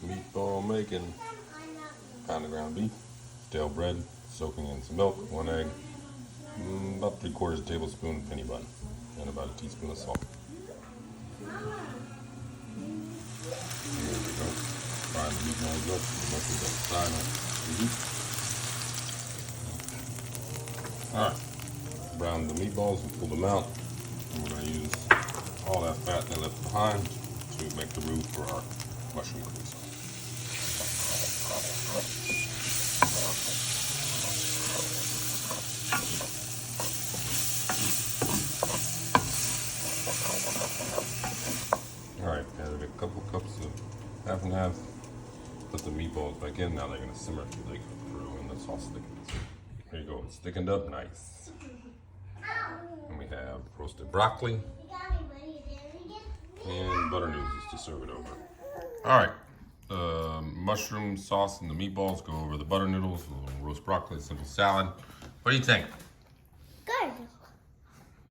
Meatball making. Pound of ground beef, stale bread, soaking in some milk, 1 egg, about 3/4 tablespoon penny bun, and about a teaspoon of salt. There we go. Frying the meatballs up, the mushrooms on the side on the heat. Alright, brown the meatballs and pull them out. And we're going to use all that fat they left behind to make the roux for our mushroom cookies. Alright, added a couple cups of half and half. Put the meatballs back in. Now they're going to simmer until they cook through and the sauce thickens. There you go, it's thickened up nice. And we have roasted broccoli and butter noodles to serve it over. Alright, the mushroom sauce and the meatballs go over the butter noodles, a little roast broccoli, simple salad. What do you think?